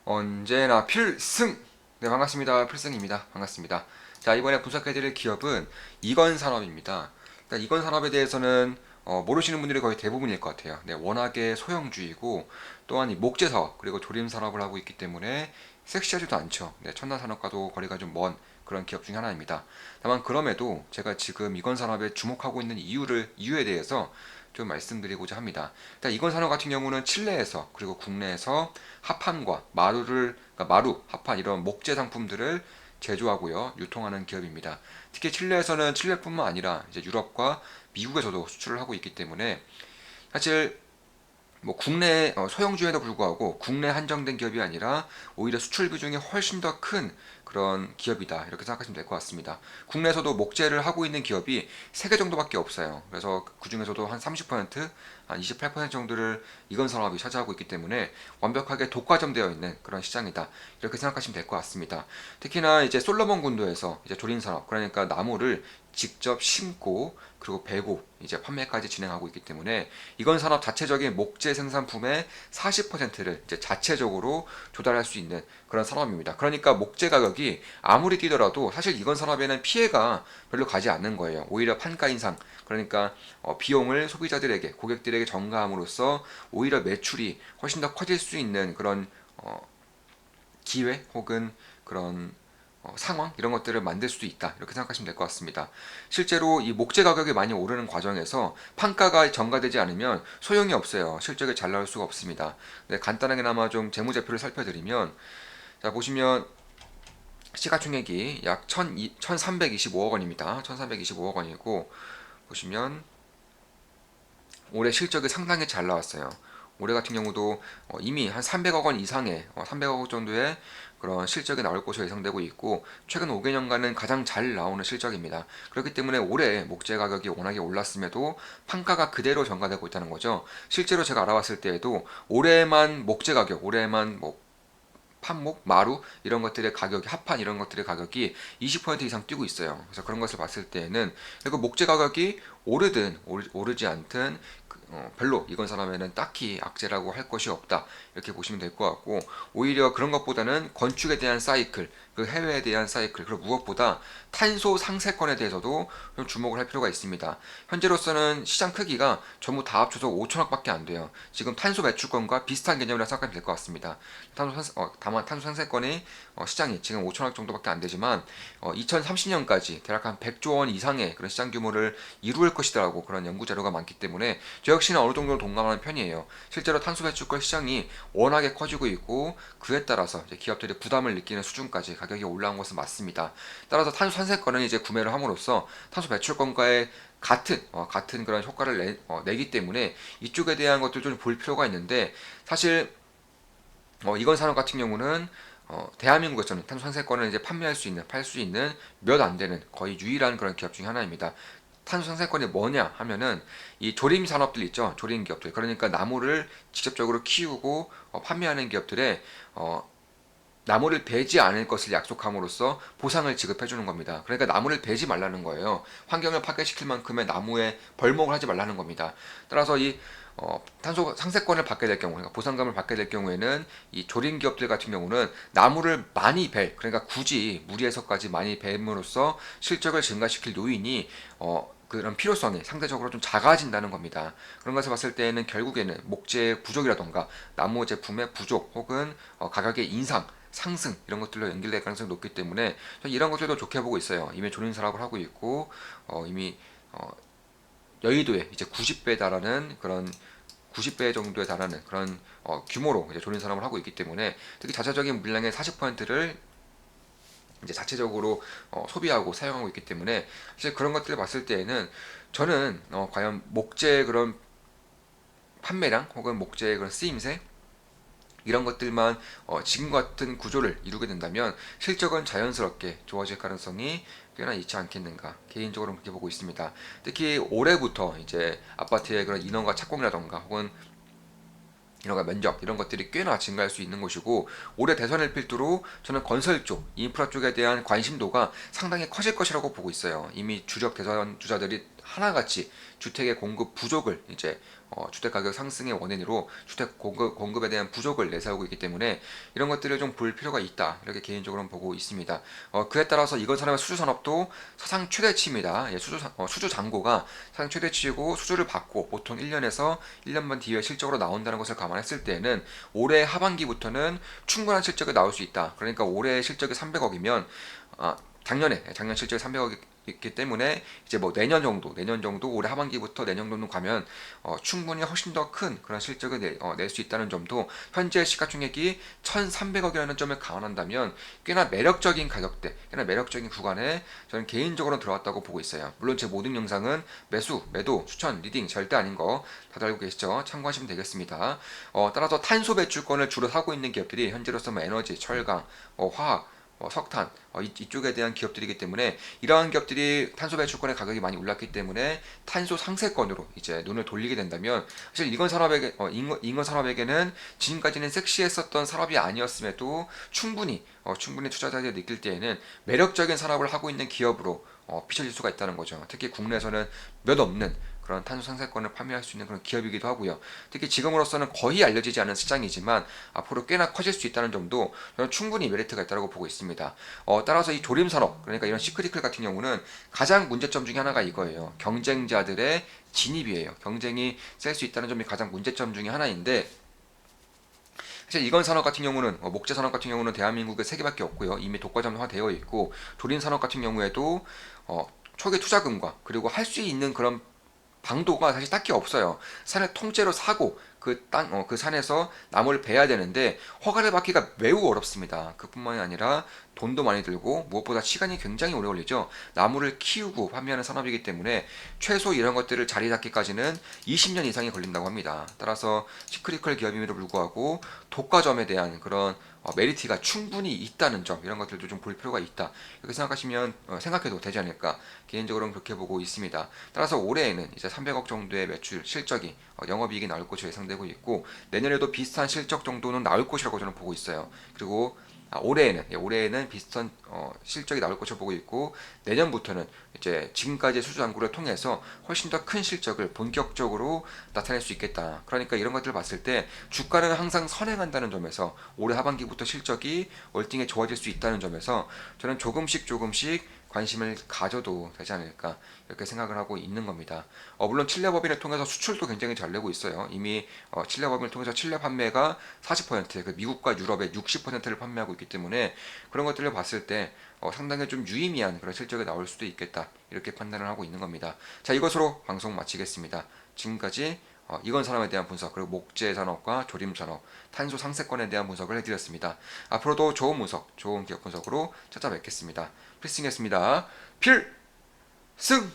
언제나 필승! 네, 반갑습니다. 필승입니다. 반갑습니다. 자, 이번에 분석해드릴 기업은 이건산업입니다. 일단 이건산업에 대해서는 모르시는 분들이 거의 대부분일 것 같아요. 네, 워낙에 소형주이고 또한 이 목재사업 그리고 조림산업을 하고 있기 때문에 섹시하지도 않죠. 네, 첨단산업과도 거리가 좀 먼 그런 기업 중 하나입니다. 다만 그럼에도 제가 지금 이건산업에 주목하고 있는 이유에 대해서 좀 말씀드리고자 합니다. 일단 이건산업 같은 경우는 칠레에서 그리고 국내에서 합판과 그러니까 마루, 합판 이런 목재 상품들을 제조하고요, 유통하는 기업입니다. 특히 칠레에서는 칠레뿐만 아니라 이제 유럽과 미국에서도 수출을 하고 있기 때문에 사실 뭐 국내 소형주에도 불구하고 국내 한정된 기업이 아니라 오히려 수출 비중이 훨씬 더 큰 그런 기업이다 이렇게 생각하시면 될 것 같습니다. 국내에서도 목재를 하고 있는 기업이 3개 정도밖에 없어요. 그래서 그 중에서도 한 30%, 한 28% 정도를 이건산업이 차지하고 있기 때문에 완벽하게 독과점되어 있는 그런 시장이다 이렇게 생각하시면 될 것 같습니다. 특히나 이제 솔로몬 군도에서 이제 조린산업, 그러니까 나무를 직접 심고 그리고 배고 이제 판매까지 진행하고 있기 때문에 이건 산업 자체적인 목재 생산품의 40%를 이제 자체적으로 조달할 수 있는 그런 산업입니다. 그러니까 목재 가격이 아무리 뛰더라도 사실 이건 산업에는 피해가 별로 가지 않는 거예요. 오히려 판가 인상, 그러니까 비용을 소비자들에게, 고객들에게 전가함으로써 오히려 매출이 훨씬 더 커질 수 있는 그런 기회 혹은 그런 상황 이런 것들을 만들 수도 있다 이렇게 생각하시면 될 것 같습니다. 실제로 이 목재 가격이 많이 오르는 과정에서 판가가 전가되지 않으면 소용이 없어요. 실적이 잘 나올 수가 없습니다. 네, 간단하게나마 좀 재무제표를 살펴드리면, 자 보시면 시가총액이 약 1325억 원입니다. 1325억 원이고, 보시면 올해 실적이 상당히 잘 나왔어요. 올해 같은 경우도 이미 한 300억 원 이상의 300억 원 정도의 그런 실적이 나올 것으로 예상되고 있고, 최근 5개년간은 가장 잘 나오는 실적입니다. 그렇기 때문에 올해 목재 가격이 워낙에 올랐음에도 판가가 그대로 전가되고 있다는 거죠. 실제로 제가 알아봤을 때에도 올해만 목재 가격, 올해만 뭐 판목, 마루 이런 것들의 가격이, 합판 이런 것들의 가격이 20% 이상 뛰고 있어요. 그래서 그런 것을 봤을 때에는, 그리고 목재 가격이 오르든 오르지 않든 별로 이건 사람에는 딱히 악재라고 할 것이 없다 이렇게 보시면 될 것 같고, 오히려 그런 것보다는 건축에 대한 사이클, 그 해외에 대한 사이클, 그리고 무엇보다 탄소 상세권에 대해서도 좀 주목을 할 필요가 있습니다. 현재로서는 시장 크기가 전부 다 합쳐서 5천억밖에 안 돼요. 지금 탄소 매출권과 비슷한 개념이라 생각하면 될 것 같습니다. 다만 탄소 상세권의 시장이 지금 5천억 정도밖에 안 되지만 2030년까지 대략 한 100조 원 이상의 그런 시장 규모를 이룰 것이라고 그런 연구 자료가 많기 때문에 저 역시는 어느 정도 동감하는 편이에요. 실제로 탄소 배출권 시장이 워낙에 커지고 있고, 그에 따라서 이제 기업들이 부담을 느끼는 수준까지 가격이 올라온 것은 맞습니다. 따라서 탄소 상세권은 이제 구매를 함으로써 탄소 배출권과의 같은 그런 효과를 내기 때문에 이쪽에 대한 것들 좀 볼 필요가 있는데, 사실 이건 산업 같은 경우는 대한민국에서는 탄소 상세권을 이제 팔 수 있는 몇 안 되는 거의 유일한 그런 기업 중에 하나입니다. 탄소 상세권이 뭐냐 하면은 이 조림 산업들 있죠. 조림 기업들. 그러니까 나무를 직접적으로 키우고 판매하는 기업들의 나무를 베지 않을 것을 약속함으로써 보상을 지급해 주는 겁니다. 그러니까 나무를 베지 말라는 거예요. 환경을 파괴시킬 만큼의 나무에 벌목을 하지 말라는 겁니다. 따라서 이 탄소 상세권을 받게 될 경우, 그러니까 보상금을 받게 될 경우에는 이 조림 기업들 같은 경우는 나무를 많이 그러니까 굳이 무리해서까지 많이 뱀으로써 실적을 증가시킬 요인이 그런 필요성이 상대적으로 좀 작아진다는 겁니다. 그런 것을 봤을 때는 결국에는 목재 부족이라던가 나무 제품의 부족 혹은 가격의 인상, 상승 이런 것들로 연결될 가능성이 높기 때문에 이런 것들도 좋게 보고 있어요. 이미 조림 산업을 하고 있고 이미 여의도에 이제 90배 달하는 그런 90배 정도에 달하는 그런 규모로 이제 조림 산업을 하고 있기 때문에, 특히 자체적인 물량의 40%를 이제 자체적으로 소비하고 사용하고 있기 때문에 사실 그런 것들을 봤을 때에는 저는 과연 목재 그런 판매량 혹은 목재의 그런 쓰임새 이런 것들만 지금 같은 구조를 이루게 된다면 실적은 자연스럽게 좋아질 가능성이 꽤나 있지 않겠는가, 개인적으로 그렇게 보고 있습니다. 특히 올해부터 이제 아파트의 그런 인원과 착공이라던가 혹은 인허가 면적 이런 것들이 꽤나 증가할 수 있는 것이고, 올해 대선을 필두로 저는 건설 쪽, 인프라 쪽에 대한 관심도가 상당히 커질 것이라고 보고 있어요. 이미 주력 대선 주자들이 하나같이 주택의 공급 부족을 이제 주택 가격 상승의 원인으로 주택 공급에 대한 부족을 내세우고 있기 때문에 이런 것들을 좀 볼 필요가 있다. 이렇게 개인적으로는 보고 있습니다. 그에 따라서 이건 산업의 수주 산업도 사상 최대치입니다. 예, 수주 잔고가 사상 최대치이고 수주를 받고 보통 1년에서 1년 반 뒤에 실적으로 나온다는 것을 감안했을 때에는 올해 하반기부터는 충분한 실적이 나올 수 있다. 그러니까 올해 실적이 300억이면 작년 실적이 300억이 있기 때문에 이제 뭐 내년 정도 올해 하반기부터 내년 정도 가면 충분히 훨씬 더 큰 그런 실적을 낼 수 있다는 점도 현재 시가총액이 1,300억이라는 점을 감안한다면 꽤나 매력적인 가격대, 꽤나 매력적인 구간에 저는 개인적으로 들어왔다고 보고 있어요. 물론 제 모든 영상은 매수, 매도, 추천, 리딩 절대 아닌 거 다들 알고 계시죠? 참고하시면 되겠습니다. 따라서 탄소 배출권을 주로 사고 있는 기업들이 현재로서 뭐 에너지, 철강, 화학, 석탄 이쪽에 대한 기업들이기 때문에 이러한 기업들이 탄소 배출권의 가격이 많이 올랐기 때문에 탄소 상세권으로 이제 눈을 돌리게 된다면 사실 인건 산업에게는 지금까지는 섹시했었던 산업이 아니었음에도 충분히 투자자들이 느낄 때에는 매력적인 산업을 하고 있는 기업으로 비춰질 수가 있다는 거죠. 특히 국내에서는 몇 없는 그런 탄소 상세권을 판매할 수 있는 그런 기업이기도 하고요. 특히 지금으로서는 거의 알려지지 않은 시장이지만 앞으로 꽤나 커질 수 있다는 점도 저는 충분히 메리트가 있다고 보고 있습니다. 따라서 이 조림 산업, 그러니까 이런 시크릿클 같은 경우는 가장 문제점 중에 하나가 이거예요. 경쟁자들의 진입이에요. 경쟁이 셀 수 있다는 점이 가장 문제점 중에 하나인데 사실 이건 산업 같은 경우는 목재 산업 같은 경우는 대한민국에 3개밖에 없고요. 이미 독과점화되어 있고 조림 산업 같은 경우에도 초기 투자금과 그리고 할 수 있는 그런 방도가 사실 딱히 없어요. 산을 통째로 사고 그 산에서 나무를 베야 되는데 허가를 받기가 매우 어렵습니다. 그뿐만이 아니라 돈도 많이 들고 무엇보다 시간이 굉장히 오래 걸리죠. 나무를 키우고 판매하는 산업이기 때문에 최소 이런 것들을 자리 잡기까지는 20년 이상이 걸린다고 합니다. 따라서 시크릿컬 기업임에도 불구하고 독과점에 대한 그런 메리트가 충분히 있다는 점 이런 것들도 좀 볼 필요가 있다. 이렇게 생각하시면 생각해도 되지 않을까 개인적으로는 그렇게 보고 있습니다. 따라서 올해에는 이제 300억 정도의 매출 실적이 영업이익이 나올 것으로 예상되고 있고 내년에도 비슷한 실적 정도는 나올 것이라고 저는 보고 있어요. 그리고 올해에는 비슷한 실적이 나올 것으로 보고 있고 내년부터는 이제 지금까지의 수주 잔고를 통해서 훨씬 더 큰 실적을 본격적으로 나타낼 수 있겠다. 그러니까 이런 것들을 봤을 때 주가는 항상 선행한다는 점에서 올해 하반기부터 실적이 월등히 좋아질 수 있다는 점에서 저는 조금씩 관심을 가져도 되지 않을까 이렇게 생각을 하고 있는 겁니다. 물론 칠레법인을 통해서 수출도 굉장히 잘 내고 있어요. 이미 칠레법인을 통해서 칠레 판매가 40%, 그 미국과 유럽의 60%를 판매하고 있기 때문에 그런 것들을 봤을 때 상당히 좀 유의미한 그런 실적이 나올 수도 있겠다 이렇게 판단을 하고 있는 겁니다. 자, 이것으로 방송 마치겠습니다. 지금까지 이건 산업에 대한 분석 그리고 목재 산업과 조림 산업, 탄소 상세권에 대한 분석을 해드렸습니다. 앞으로도 좋은 분석, 좋은 기업 분석으로 찾아뵙겠습니다. 필승이었습니다. 필승!